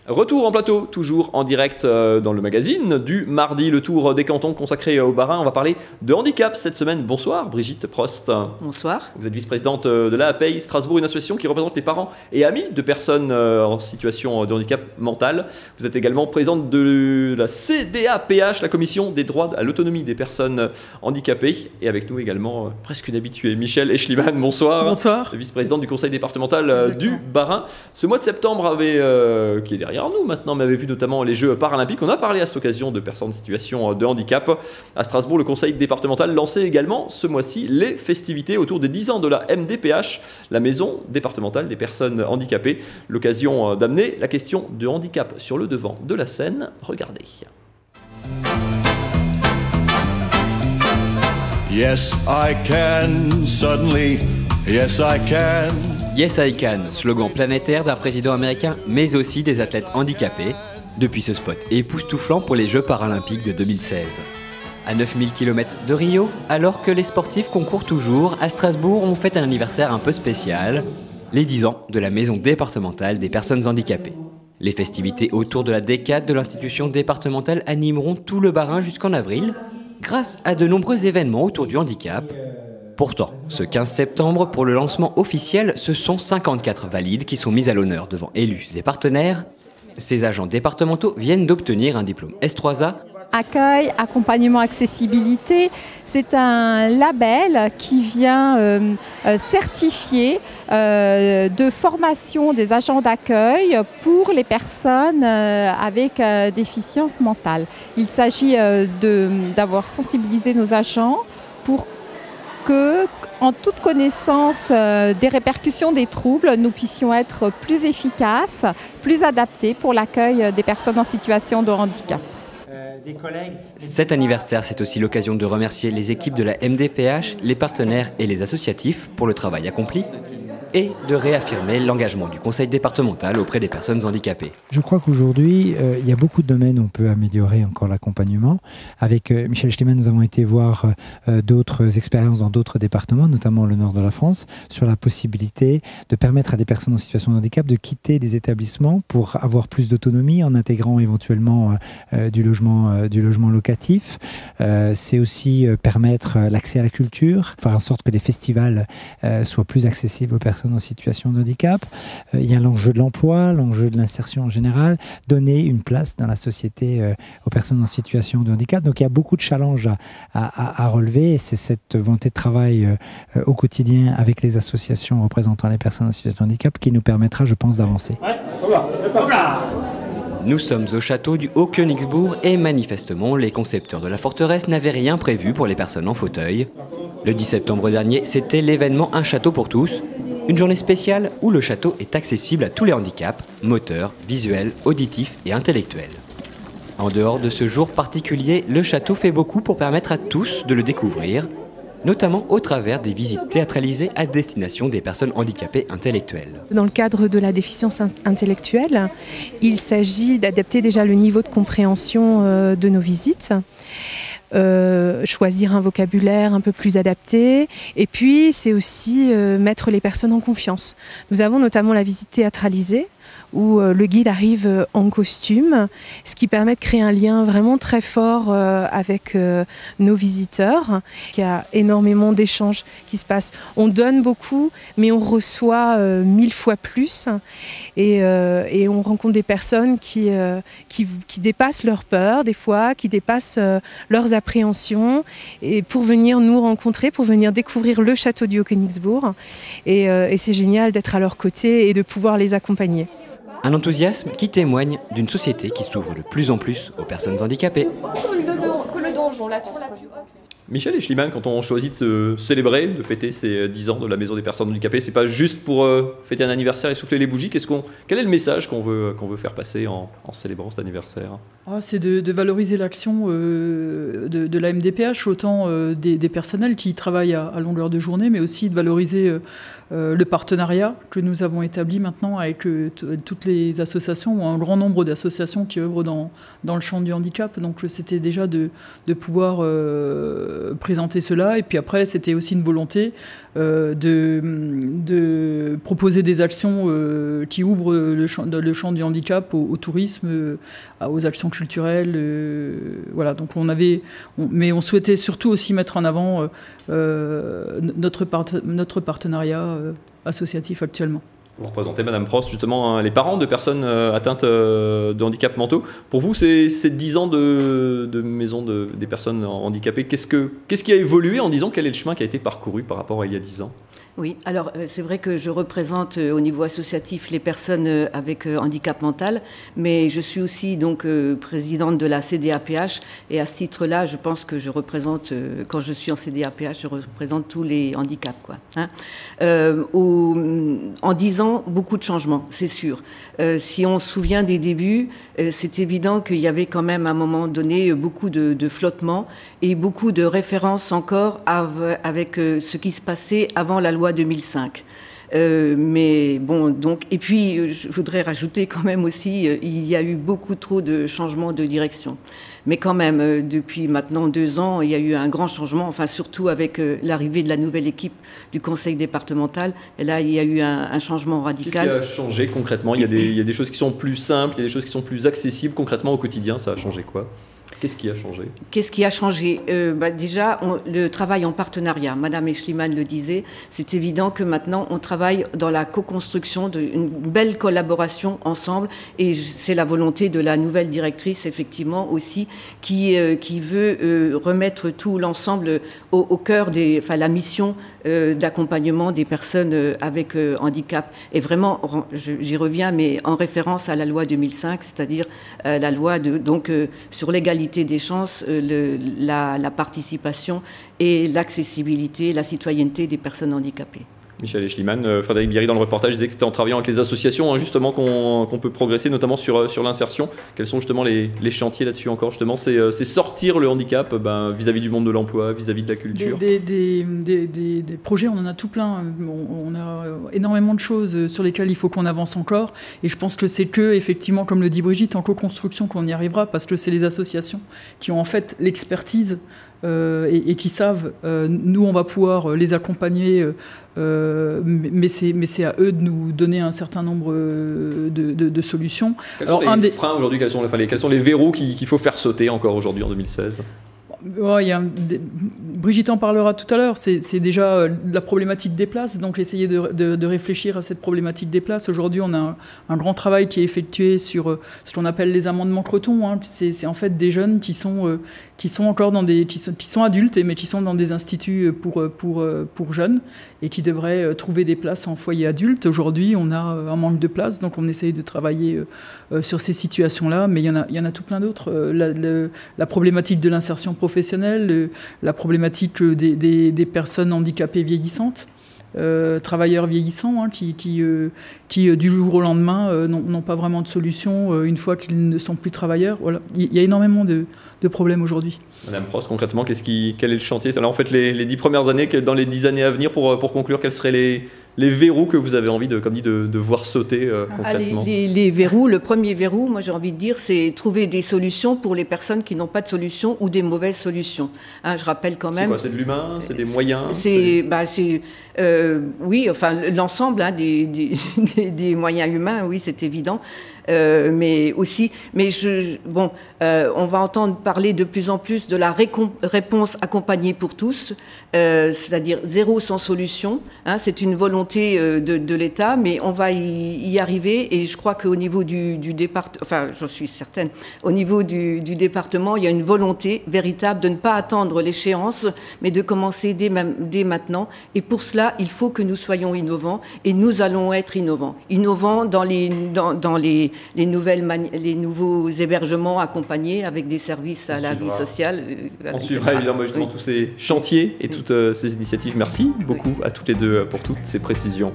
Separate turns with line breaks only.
Retour en plateau, toujours en direct dans le magazine du mardi, le tour des cantons consacré au Bas-Rhin. On va parler de handicap cette semaine. Bonsoir Brigitte Prost.
Bonsoir.
Vous êtes vice-présidente de l'AAPEI Strasbourg, une association qui représente les parents et amis de personnes en situation de handicap mental. Vous êtes également présidente de la CDAPH, la commission des droits à l'autonomie des personnes handicapées. Et avec nous également, presque une habituée, Michèle Eschliman. Bonsoir.
Bonsoir.
Vice-présidente du conseil départemental du Bas-Rhin. Ce mois de septembre qui est derrière nous maintenant, mais avait vu notamment les Jeux paralympiques. On a parlé à cette occasion de personnes en situation de handicap. À Strasbourg, le conseil départemental lançait également ce mois-ci les festivités autour des 10 ans de la MDPH, la maison départementale des personnes handicapées. L'occasion d'amener la question de handicap sur le devant de la scène. Regardez.
Yes, I can, suddenly, yes, I can.
Yes I Can, slogan planétaire d'un président américain, mais aussi des athlètes handicapés, depuis ce spot époustouflant pour les Jeux paralympiques de 2016. À 9000 km de Rio, alors que les sportifs concourent toujours, à Strasbourg, on fête un anniversaire un peu spécial, les 10 ans de la maison départementale des personnes handicapées. Les festivités autour de la décade de l'institution départementale animeront tout le Bas-Rhin jusqu'en avril, grâce à de nombreux événements autour du handicap. Pourtant, ce 15 septembre, pour le lancement officiel, ce sont 54 valides qui sont mis à l'honneur devant élus et partenaires. Ces agents départementaux viennent d'obtenir un diplôme S3A.
Accueil, accompagnement, accessibilité, c'est un label qui vient certifier de formation des agents d'accueil pour les personnes avec déficience mentale. Il s'agit d'avoir sensibilisé nos agents pour que, en toute connaissance des répercussions des troubles, nous puissions être plus efficaces, plus adaptés pour l'accueil des personnes en situation de handicap.
Cet anniversaire, c'est aussi l'occasion de remercier les équipes de la MDPH, les partenaires et les associatifs pour le travail accompli et de réaffirmer l'engagement du conseil départemental auprès des personnes handicapées.
Je crois qu'aujourd'hui, il y a beaucoup de domaines où on peut améliorer encore l'accompagnement. Avec Michèle Eschliman, nous avons été voir d'autres expériences dans d'autres départements, notamment le nord de la France, sur la possibilité de permettre à des personnes en situation de handicap de quitter des établissements pour avoir plus d'autonomie en intégrant éventuellement du logement locatif. C'est aussi permettre l'accès à la culture, faire en sorte que les festivals soient plus accessibles aux personnes en situation de handicap. Il y a l'enjeu de l'emploi, l'enjeu de l'insertion en général, donner une place dans la société aux personnes en situation de handicap. Donc il y a beaucoup de challenges à relever et c'est cette volonté de travail au quotidien avec les associations représentant les personnes en situation de handicap qui nous permettra, je pense, d'avancer.
Nous sommes au château du Haut-Königsbourg et manifestement, les concepteurs de la forteresse n'avaient rien prévu pour les personnes en fauteuil. Le 10 septembre dernier, c'était l'événement Un château pour tous, une journée spéciale où le château est accessible à tous les handicaps, moteurs, visuels, auditifs et intellectuels. En dehors de ce jour particulier, le château fait beaucoup pour permettre à tous de le découvrir, notamment au travers des visites théâtralisées à destination des personnes handicapées intellectuelles.
Dans le cadre de la déficience intellectuelle, il s'agit d'adapter déjà le niveau de compréhension de nos visites. Choisir un vocabulaire un peu plus adapté et puis c'est aussi mettre les personnes en confiance. Nous avons notamment la visite théâtralisée où le guide arrive en costume, ce qui permet de créer un lien vraiment très fort avec nos visiteurs. Il y a énormément d'échanges qui se passent. On donne beaucoup, mais on reçoit 1000 fois plus. Et on rencontre des personnes qui dépassent leurs peurs, des fois, qui dépassent leurs appréhensions, et pour venir nous rencontrer, pour venir découvrir le château du Haut-Königsbourg. Et c'est génial d'être à leur côté et de pouvoir les accompagner.
Un enthousiasme qui témoigne d'une société qui s'ouvre de plus en plus aux personnes handicapées.
Michèle Eschliman, quand on choisit de se célébrer, de fêter ces 10 ans de la maison des personnes handicapées, c'est pas juste pour fêter un anniversaire et souffler les bougies. Quel est le message qu'on veut faire passer en célébrant cet anniversaire?
C'est de valoriser l'action de la MDPH, autant des personnels qui travaillent à longueur de journée, mais aussi de valoriser le partenariat que nous avons établi maintenant avec toutes les associations, ou un grand nombre d'associations qui œuvrent dans le champ du handicap. Donc c'était déjà de pouvoir présenter cela. Et puis après, c'était aussi une volonté de proposer des actions qui ouvrent le champ du handicap au tourisme, aux actions culturelles. Voilà, donc mais on souhaitait surtout aussi mettre en avant notre partenariat associatif actuellement.
Vous représentez, Madame Prost, justement les parents de personnes atteintes de handicap mentaux. Pour vous, ces 10 ans de maison des personnes handicapées, qu'est-ce qui a évolué en 10 ans? Quel est le chemin qui a été parcouru par rapport à il y a 10 ans?
Oui, alors c'est vrai que je représente au niveau associatif les personnes avec handicap mental, mais je suis aussi donc présidente de la CDAPH, et à ce titre-là, je pense que je représente, quand je suis en CDAPH, je représente tous les handicaps, quoi. Hein. En 10 ans, beaucoup de changements, c'est sûr. Si on se souvient des débuts, c'est évident qu'il y avait quand même à un moment donné beaucoup de flottement et beaucoup de références encore avec ce qui se passait avant la loi 2005. Mais bon, donc, et puis je voudrais rajouter quand même aussi, il y a eu beaucoup trop de changements de direction. Mais quand même, depuis maintenant 2 ans, il y a eu un grand changement, enfin surtout avec l'arrivée de la nouvelle équipe du conseil départemental. Et là, il y a eu un changement radical.
Qu'est-ce qui a changé concrètement? Il y a des choses qui sont plus simples, il y a des choses qui sont plus accessibles. Concrètement, au quotidien, ça a changé quoi? Qu'est-ce qui a changé? Qu'est-ce qui a changé?
Déjà, le travail en partenariat. Madame Eschliman le disait, c'est évident que maintenant, on travaille dans la co-construction d'une belle collaboration ensemble. Et c'est la volonté de la nouvelle directrice, effectivement, aussi, qui veut remettre tout l'ensemble au cœur la mission d'accompagnement des personnes avec handicap. Et vraiment, j'y reviens, mais en référence à la loi 2005, c'est-à-dire la loi sur l'égalité des chances, la participation et l'accessibilité, la citoyenneté des personnes handicapées.
Michel Eschliman, Frédéric Bierry dans le reportage disait que c'était en travaillant avec les associations justement qu'on peut progresser, notamment sur l'insertion. Quels sont justement les chantiers là-dessus encore justement? C'est sortir le handicap vis-à-vis du monde de l'emploi, vis-à-vis de la culture.
Des projets, on en a tout plein. On a énormément de choses sur lesquelles il faut qu'on avance encore. Et je pense que c'est effectivement, comme le dit Brigitte, en co-construction qu'on y arrivera, parce que c'est les associations qui ont en fait l'expertise et qui savent, nous on va pouvoir les accompagner, mais c'est à eux de nous donner un certain nombre de solutions.
Quels sont les freins aujourd'hui, quels sont les verrous qu'il faut faire sauter encore aujourd'hui en 2016?
Brigitte en parlera tout à l'heure, c'est déjà la problématique des places, donc essayer de réfléchir à cette problématique des places. Aujourd'hui, on a un grand travail qui est effectué sur ce qu'on appelle les amendements Creton. C'est en fait des jeunes qui sont encore qui sont adultes, mais qui sont dans des instituts pour jeunes et qui devraient trouver des places en foyer adulte. Aujourd'hui, on a un manque de places, donc on essaye de travailler sur ces situations-là, mais il y en a tout plein d'autres. La problématique de l'insertion professionnelle, la problématique des personnes handicapées vieillissantes, travailleurs vieillissants qui du jour au lendemain n'ont pas vraiment de solution une fois qu'ils ne sont plus travailleurs. Voilà. Il y a énormément de problèmes aujourd'hui.
Madame Prost, concrètement, quel est le chantier? Alors en fait, les 10 premières années, dans les 10 années à venir, pour conclure, quels seraient les verrous que vous avez envie de voir sauter concrètement?
Les verrous, le premier verrou, moi j'ai envie de dire, c'est trouver des solutions pour les personnes qui n'ont pas de solution ou des mauvaises solutions. Je rappelle quand même...
C'est quoi? C'est de l'humain? C'est des moyens?
Oui, enfin l'ensemble des moyens humains, oui, c'est évident. Mais aussi, on va entendre parler de plus en plus de la réponse accompagnée pour tous, c'est-à-dire zéro sans solution. C'est une volonté de l'État, mais on va y arriver. Et je crois qu'au niveau du département, enfin, j'en suis certaine, au niveau du département, il y a une volonté véritable de ne pas attendre l'échéance, mais de commencer dès maintenant. Et pour cela, il faut que nous soyons innovants, et nous allons être innovants. Innovants dans les nouveaux hébergements accompagnés avec des services à la vie sociale.
On suivra évidemment justement tous ces chantiers et toutes ces initiatives. Merci beaucoup à toutes les deux pour toutes ces précisions.